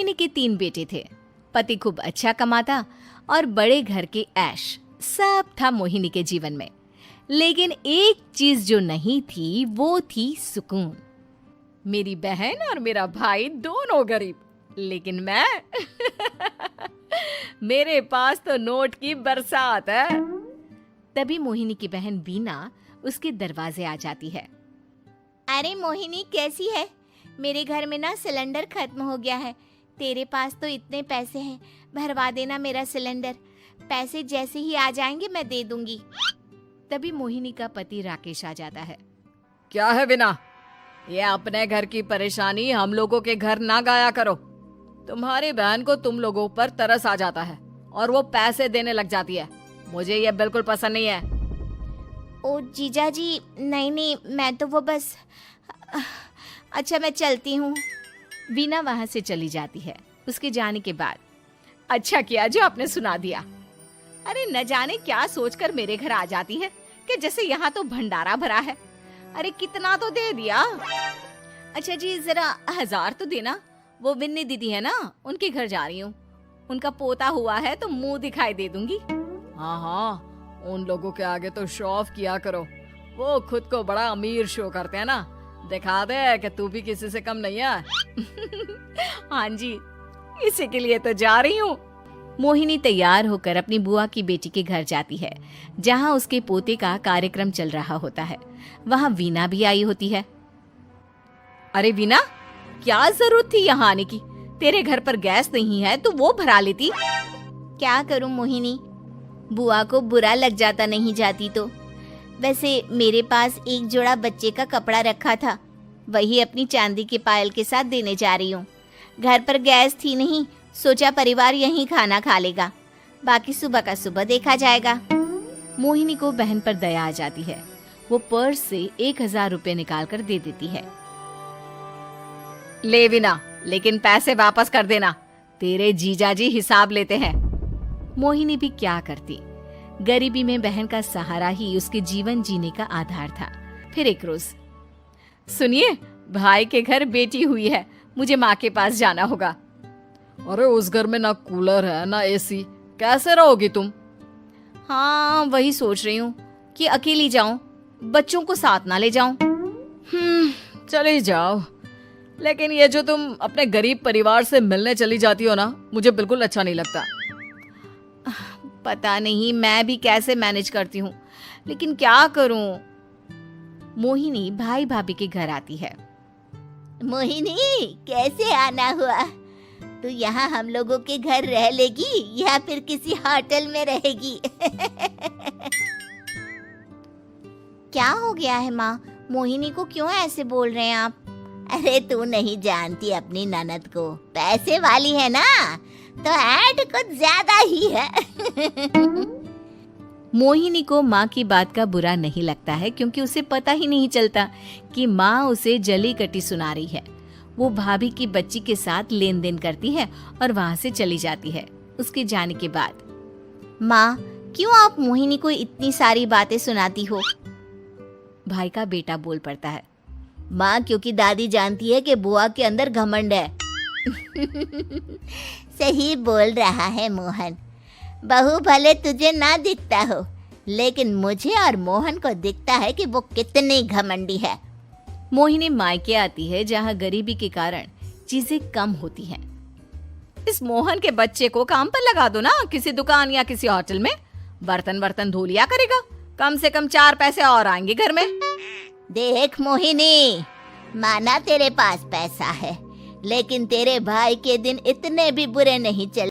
मोहिनी के 3 बेटे थे। पति खूब अच्छा कमाता और बड़े घर के ऐश सब था मोहिनी के जीवन में। लेकिन एक चीज जो नहीं थी वो थी सुकून। मेरी बहन और मेरा भाई दोनों गरीब, लेकिन मैं मेरे पास तो नोट की बरसात है। तभी मोहिनी की बहन बीना उसके दरवाजे आ जाती है। अरे मोहिनी, कैसी है? मेरे घर में ना सिलेंडर खत्म हो गया है। तेरे पास तो इतने पैसे हैं, भरवा देना मेरा सिलेंडर। पैसे जैसे ही आ जाएंगे मैं दे दूंगी। तभी मोहिनी का पति राकेश आ जाता है। क्या है बिना, ये अपने घर की परेशानी हम लोगों के घर ना गाया करो। तुम्हारी बहन को तुम लोगों पर तरस आ जाता है और वो पैसे देने लग जाती है। मुझे ये बिल्कुल पसंद नहीं है। ओ जीजा जी, नहीं, मैं तो वो बस अच्छा, मैं चलती हूँ। वीना वहां से चली जाती है। उसके जाने के बाद अच्छा किया जो आपने सुना दिया। अरे न जाने क्या सोचकर मेरे घर आ जाती है कि जैसे यहाँ तो भंडारा भरा है। अरे कितना तो दे दिया। अच्छा जी, जरा 1000 तो देना। वो विन्नी दीदी है ना, उनके घर जा रही हूँ। उनका पोता हुआ है तो मुंह दिखाई दे दूंगी। हाँ, उन लोगों के आगे तो शो ऑफ किया करो। वो खुद को बड़ा अमीर शो करते हैं ना, दिखा दे कि तू भी किसी से कम नहीं है। हाँ जी, इसी के लिए तो जा रही हूँ। मोहिनी तैयार होकर अपनी बुआ की बेटी के घर जाती है, जहाँ उसके पोते का कार्यक्रम चल रहा होता है। वहाँ वीना भी आई होती है। अरे वीना, क्या जरूरत थी यहाँ आने की? तेरे घर पर गैस नहीं है तो वो भरा लेती। क्या करूं मोहिनी, बुआ को बुरा लग जाता नहीं जाती तो। वैसे मेरे पास एक जोड़ा बच्चे का कपड़ा रखा था, वही अपनी चांदी के पायल के साथ देने जा रही हूँ। घर पर गैस थी नहीं, सोचा परिवार यहीं खाना खा लेगा, बाकी सुबह का सुबह देखा जाएगा। मोहिनी को बहन पर दया आ जाती है। वो पर्स से 1000 रुपए निकाल कर दे देती है। ले बिना, लेकिन पैसे वापस कर देना, तेरे जीजाजी हिसाब लेते हैं। मोहिनी भी क्या करती, गरीबी में बहन का सहारा ही उसके जीवन जीने का आधार था। फिर एक रोज, सुनिए, भाई के घर बेटी हुई है, मुझे माँ के पास जाना होगा। अरे उस घर में ना कूलर है ना एसी, कैसे रहोगी तुम? हाँ, वही सोच रही हूँ कि अकेली जाऊं, बच्चों को साथ ना ले जाऊं। चली जाओ, लेकिन ये जो तुम अपने गरीब परिवार से मिलने चली जाती हो ना, मुझे बिल्कुल अच्छा नहीं लगता। पता नहीं मैं भी कैसे मैनेज करती हूँ, लेकिन क्या करूँ। मोहिनी भाई भाभी के घर आती है। मोहिनी, कैसे आना हुआ? तू यहाँ हम लोगों के घर रह लेगी या फिर किसी होटल में रहेगी? क्या हो गया है माँ? मोहिनी को क्यों ऐसे बोल रहे हैं आप? अरे तू नहीं जानती अपनी ननद को, पैसे वाली है ना, तो ऐड कुछ ज्यादा ही है। मोहिनी को माँ की बात का बुरा नहीं लगता है, क्योंकि उसे पता ही नहीं चलता कि माँ उसे जली कटी सुना रही है। वो भाभी की बच्ची के साथ लेन देन करती है और वहाँ से चली जाती है। उसके जाने के बाद, माँ, क्यों आप मोहिनी को इतनी सारी बातें सुनाती हो? भाई का बेटा बोल पड़ता है। माँ, क्योंकि दादी जानती है कि बुआ के अंदर घमंड है। सही बोल रहा है मोहन। बहू भले तुझे ना दिखता हो, लेकिन मुझे और मोहन को दिखता है कि वो कितनी घमंडी है। मोहिनी मायके आती है, जहाँ गरीबी के कारण चीजें कम होती हैं। इस मोहन के बच्चे को काम पर लगा दो ना, किसी दुकान या किसी होटल में। बर्तन धो लिया करेगा, कम से कम 4 पैसे और आएंगे घर में। देख मोहिनी, माना तेरे पास पैसा है, लेकिन तेरे भाई के दिन इतने भी बुरे नहीं चले